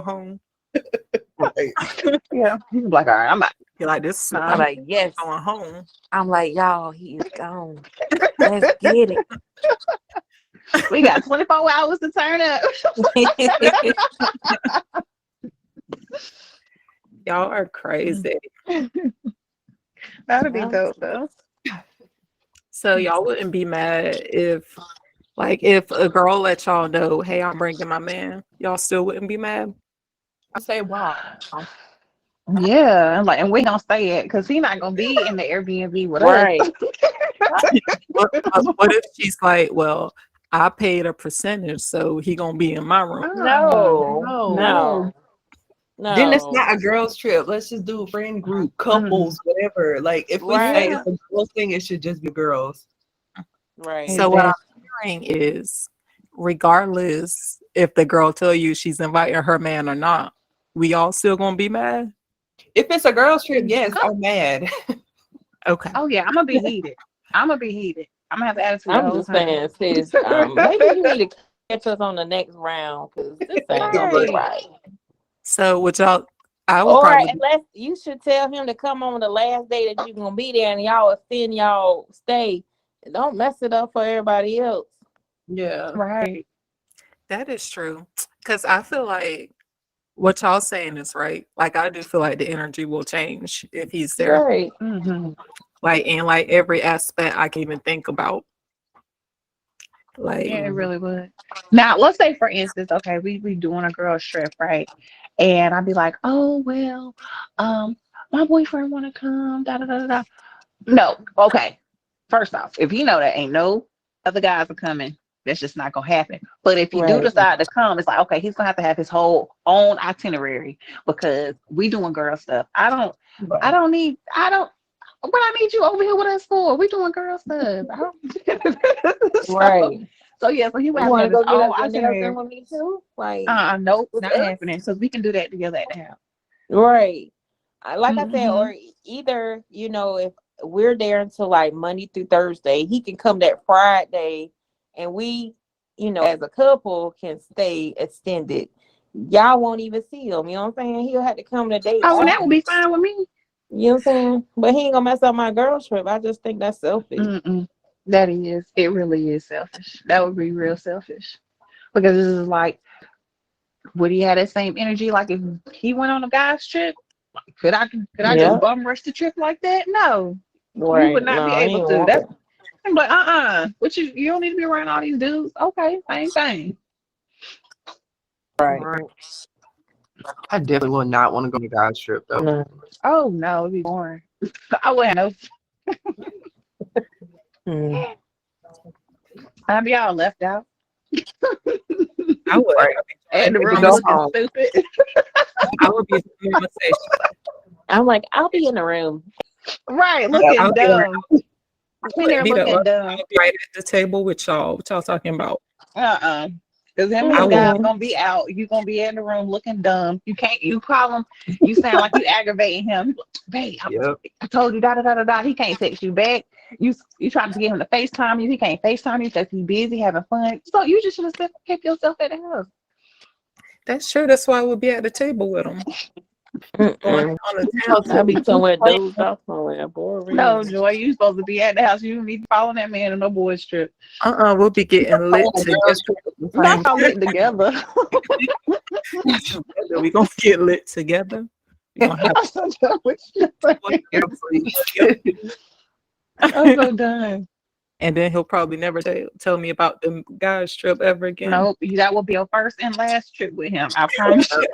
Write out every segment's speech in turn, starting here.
home. Right. Yeah. He's like, all right, I'm out. You're like, this is I'm like, yes. going home. I'm like, y'all, he is gone. Let's get it. We got 24 hours to turn up. Y'all are crazy. That'd be dope though. So y'all wouldn't be mad if, like, if a girl let y'all know, hey, I'm bringing my man. Y'all still wouldn't be mad? I say, wow. Yeah, and we gonna stay at because he's not gonna be in the Airbnb with us. Right. What if she's like, well, I paid a percentage, so he gonna be in my room? No. Then it's not a girls' trip. Let's just do a friend group, couples, whatever. Like if we say it's a girls thing, it should just be girls. Right. So what I'm hearing is, regardless if the girl tell you she's inviting her man or not, we all still gonna be mad? If it's a girls' trip, yes, I'm mad. Okay. Oh yeah, I'm gonna be heated. I'm gonna have attitude. I'm just saying, sis, maybe you need to catch us on the next round because this ain't gonna be right. So would y'all? I would Or probably. unless you should tell him to come on the last day that you're gonna be there, and y'all extend y'all stay. Don't mess it up for everybody else. Yeah, right. That is true, because I feel like what y'all saying is right. Like I do feel like the energy will change if he's there. Right. Like in like every aspect I can even think about. Like Yeah, it really would. Now, let's say for instance, okay, we doing a girls trip, right? And I'd be like, oh well, my boyfriend wanna come, da da da da da. No, okay. First off, if you know that ain't no other guys are coming, that's just not gonna happen. But if you do decide to come, it's like, okay, he's gonna have to have his whole own itinerary because we doing girl stuff. I don't what I need you over here with us for? We doing girl stuff. Right. So yeah, so he would You have to want to have his go get own us a nails itinerary. done with me too? Like, Nope, with not us? happening. So we can do that together at the house. Right. Like I said, or either, if we're there until like Monday through Thursday, he can come that Friday and we, as a couple can stay extended. Y'all won't even see him. You know what I'm saying? He'll have to come the day Oh, and that after. would be fine with me. You know what I'm saying? But he ain't gonna mess up my girl trip. I just think that's selfish. That is. It really is selfish. That would be real selfish. Because this is like, would he have that same energy like if he went on a guy's trip? Could I just bum rush the trip like that? No. Right. You would not be No, able to. That's I'm like, What you don't need to be around all these dudes. Okay, same thing. Right. I definitely would not want to go on a guys' trip though. No. Oh no, it'd be boring. I wouldn't know. I'd be all left out. I would. And the room looking stupid. I would be. I'm like, I'll be in the room. Right, looking dumb. I'll be right at the table with y'all. What y'all talking about? Because him and his guys gonna be out. You gonna be in the room looking dumb. You can't. You call him. You sound like you aggravating him. Babe, I told you da da da da da. He can't text you back. You trying to get him to FaceTime you. He can't FaceTime you because he's busy having fun. So you just should have kept yourself at the house. That's true. That's why I would be at the table with him. I'll be somewhere dozed off somewhere. Boring. No, Joy, you supposed to be at the house. You don't need to follow that man on no boys trip. We'll be getting lit together. Not all lit together. We gonna get lit together. We gonna have I'm so done. And then he'll probably never tell me about the guys trip ever again. Nope, that will be your first and last trip with him. I promise you.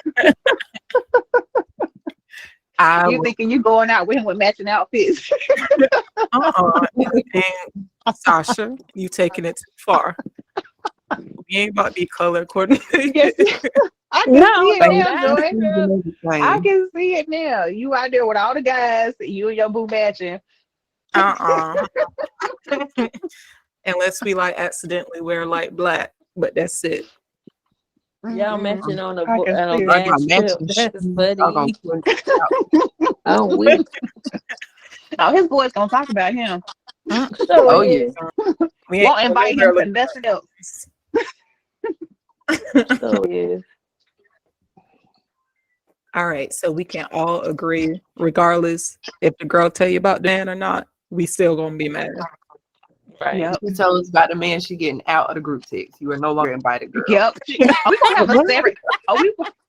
You thinking you going out with him with matching outfits? And Sasha, you taking it too far. We ain't about to be color coordinated. Yes. I can see it now, Joy. I can see it now. You out there with all the guys, you and your boo matching. Unless we like accidentally wear like black, but that's it. Y'all mentioned on a that's funny. Oh, weak. Oh, his boy's gonna talk about him. Oh yeah. We won't invite him to nothing else. So yeah. All right, so we can all agree, regardless if the girl tell you about Dan or not, we still gonna be mad. Right. Yep. You tell us about the man she getting out of the group text. You are no longer invited, girl. Yep. We gonna have a separate.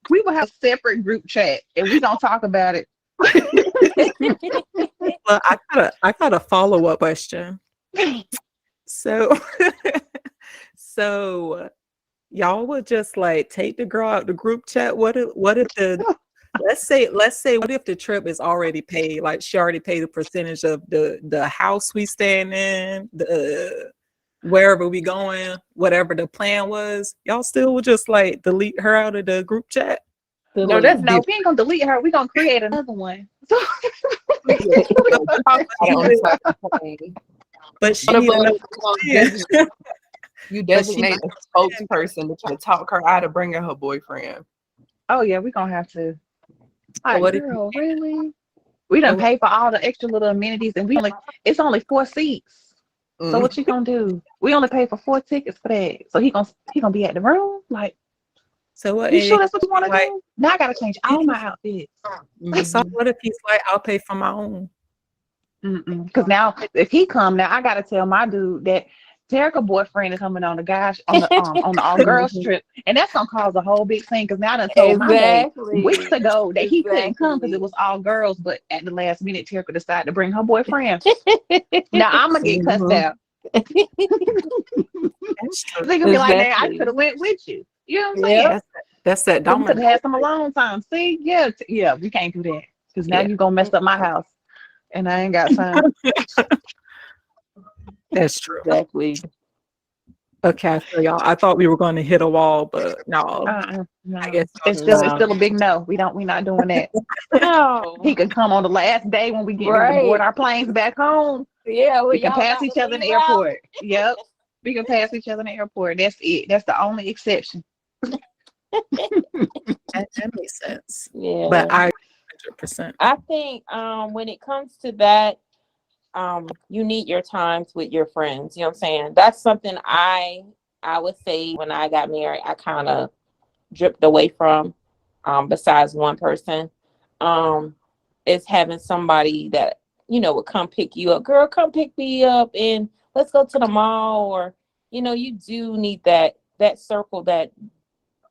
We will have a separate group chat, and we gonna talk about it. Well, I got a follow-up question. So, so y'all would just like take the girl out the group chat. What if the let's say what if the trip is already paid? Like she already paid a percentage of the house we staying in, the wherever we going, whatever the plan was. Y'all still would just like delete her out of the group chat? No, we ain't gonna delete her. We gonna create another one. But she need to know. You designate a spokesperson to try to talk her out of bringing her boyfriend. Oh yeah, we gonna have to. Like, what if girl, really? We done pay for all the extra little amenities, and it's only 4 seats. So what you gonna do? We only pay for 4 tickets for that. So he gonna be at the room? Like, so what? You sure that's what you want to do? Now I gotta change all my outfits. So what if he's like, I'll pay for my own? Because now if he come, now I gotta tell my dude that Terica boyfriend is coming on the all girls trip, and that's gonna cause a whole big thing. Because now I done told my dad weeks ago that he couldn't come because it was all girls, but at the last minute Terica decided to bring her boyfriend. Now I'm gonna get cussed out. They gonna be like, "Man, I could have went with you." You know what I'm saying? That's that We could have had some alone time. See, yeah, we can't do that because now you gonna mess up my house, and I ain't got time. That's true. Exactly. Okay, so y'all, I thought we were going to hit a wall, but no. No. I guess it's still a big no. We're not doing that. No. He could come on the last day when we get ready to board our planes back home. Yeah, we can pass each other in the airport. Yep, we can pass each other in the airport. That's it. That's the only exception. that makes sense. Yeah, but I 100%. I think when it comes to that, you need your times with your friends. You know what I'm saying? That's something I would say when I got married, I kind of dripped away from. Besides one person, is having somebody that would come pick you up. Girl, come pick me up and let's go to the mall. Or you do need that circle that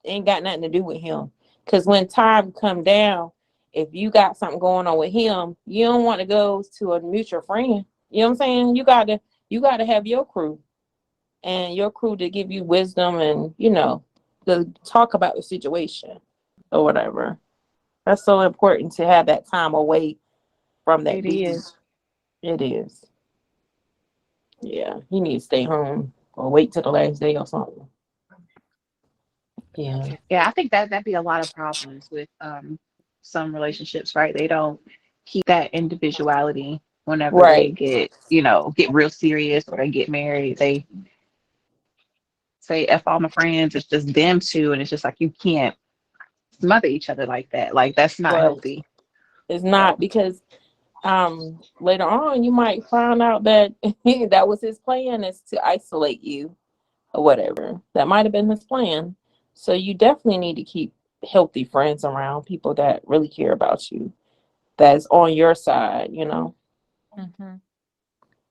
ain't got nothing to do with him. Because when time come down, if you got something going on with him, you don't want to go to a mutual friend. You know what I'm saying? You gotta have your crew, and your crew to give you wisdom and to talk about the situation or whatever. That's so important to have that time away from that. It is. Yeah, he needs to stay home or wait till the last day or something. Yeah. Yeah, I think that'd be a lot of problems with some relationships, right? They don't keep that individuality whenever they get real serious or they get married. They say F all my friends, it's just them two, and it's just like you can't smother each other like that. Like that's not healthy. It's not, because later on you might find out that that was his plan, is to isolate you or whatever. That might have been his plan. So you definitely need to keep healthy friends around, people that really care about you, that's on your side,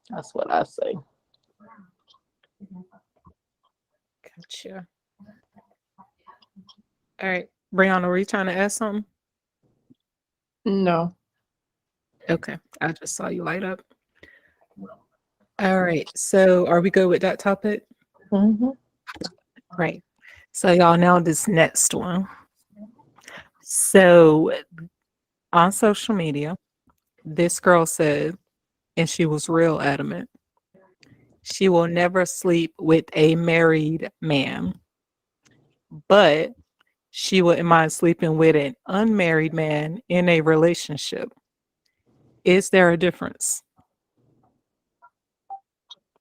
That's what I say. Gotcha. All right, Brianna, were you trying to ask something? No. Okay, I just saw you light up. All right, so are we good with that topic? Right. So y'all, now this next one. So on social media, this girl said, and she was real adamant, she will never sleep with a married man, but she wouldn't mind sleeping with an unmarried man in a relationship. Is there a difference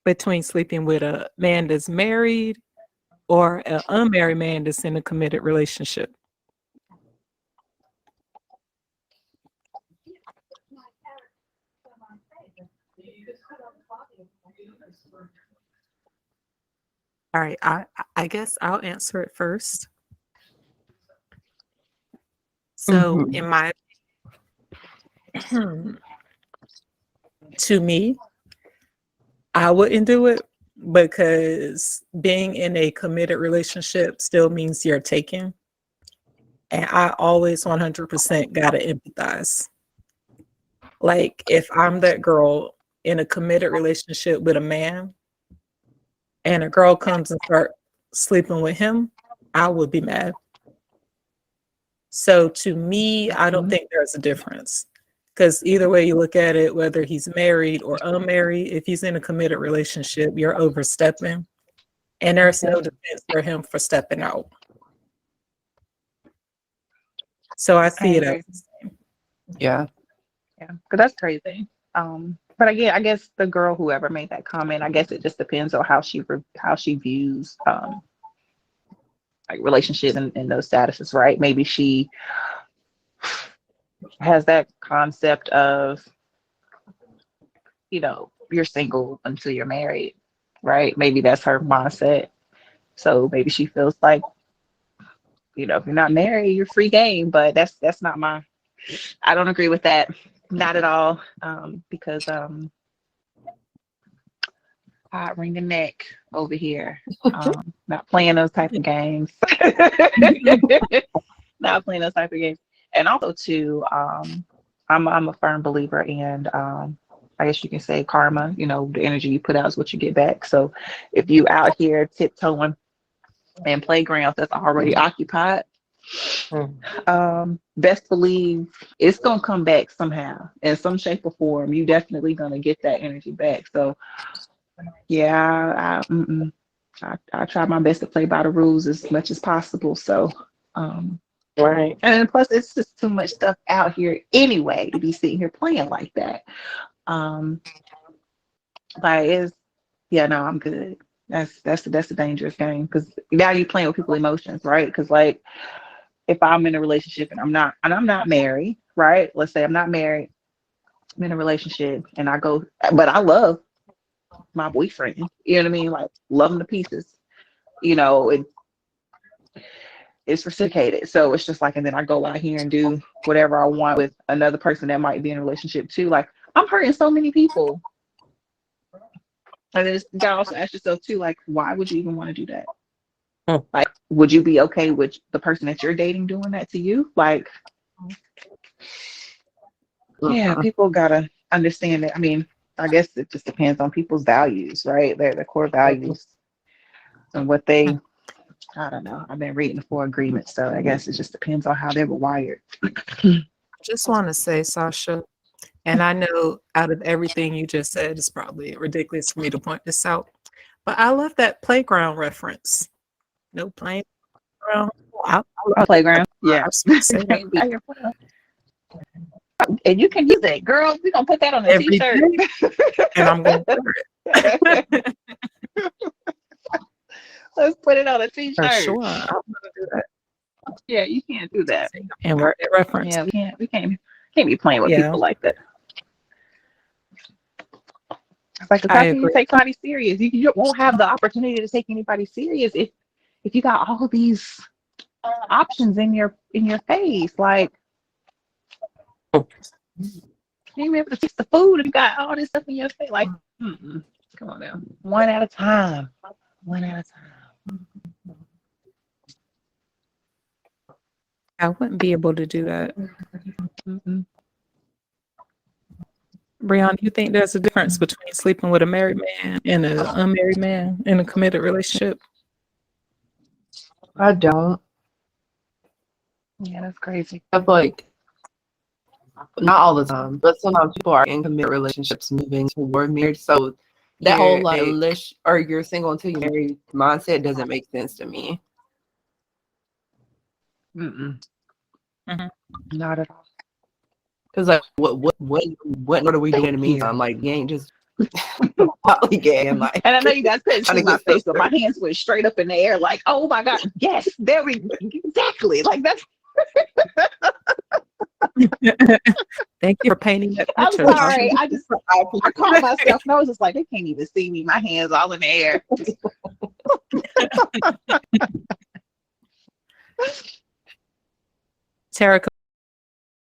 between sleeping with a man that's married or an unmarried man that's in a committed relationship? All right, I guess I'll answer it first. So in my to me, I wouldn't do it because being in a committed relationship still means you're taking. And I always 100% gotta empathize. Like if I'm that girl in a committed relationship with a man and a girl comes and start sleeping with him, I would be mad. So to me, I don't think there's a difference. Because either way you look at it, whether he's married or unmarried, if he's in a committed relationship, you're overstepping. And there's no defense for him for stepping out. So I see it as the same. Yeah. Yeah, because that's crazy. But again, I guess the girl, whoever made that comment, I guess it just depends on how she views like relationship and those statuses, right? Maybe she has that concept of, you're single until you're married, right? Maybe that's her mindset. So maybe she feels like, if you're not married, you're free game. But that's not I don't agree with that. Not at all. Because hot ring the neck over here. Not playing those type of games. Not playing those type of games. And also too, I'm a firm believer in I guess you can say karma. The energy you put out is what you get back. So if you out here tiptoeing in playgrounds that's already occupied, best believe it's gonna come back somehow in some shape or form. You definitely gonna get that energy back. So yeah, I try my best to play by the rules as much as possible. So Right. and plus it's just too much stuff out here anyway to be sitting here playing like that. Like no, I'm good. That's a dangerous game because now you're playing with people's emotions, right? Because like if I'm in a relationship and I'm not married, right? Let's say I'm not married, I'm in a relationship and but I love my boyfriend, you know what I mean? Like love him to pieces, it's reciprocated. So it's just like, and then I go out here and do whatever I want with another person that might be in a relationship too. Like I'm hurting so many people. And then you gotta also ask yourself too, like, why would you even want to do that? Like, would you be okay with the person that you're dating doing that to you? Like, yeah, people gotta understand that. I mean, I guess it just depends on people's values, right? Their core values and what they, I don't know. I've been reading the 4 agreements, so I guess it just depends on how they were wired. I just want to say, Sasha, and I know out of everything you just said, it's probably ridiculous for me to point this out, but I love that playground reference. No playing around. Playground, yeah. And you can use it, girl. We're gonna put that on a t-shirt. And I'm gonna wear it. Let's put it on a t-shirt. For sure. I'm gonna do that. Yeah, you can't do that. And wear that reference. Yeah, we can't be playing with people like that. It's like, how can you take somebody serious? You won't have the opportunity to take anybody serious if you got all these options in your face. Like, you ain't able to taste the food if you got all this stuff in your face. Like, come on now. One at a time. I wouldn't be able to do that. Brianna, you think there's a difference between sleeping with a married man and an unmarried man in a committed relationship? I don't. Yeah, that's crazy. I feel like not all the time, but sometimes people are in committed relationships moving toward marriage. So that whole like or you're single until you're married mindset doesn't make sense to me. Not at all. Because like what are we doing in the meantime? Like you ain't just and I know you guys couldn't see my face, but my hands went straight up in the air, like, oh my god, yes, there we exactly like that's. Thank you for painting that picture. I'm sorry, I caught myself and I was just like, they can't even see me. My hands all in the air. Tara,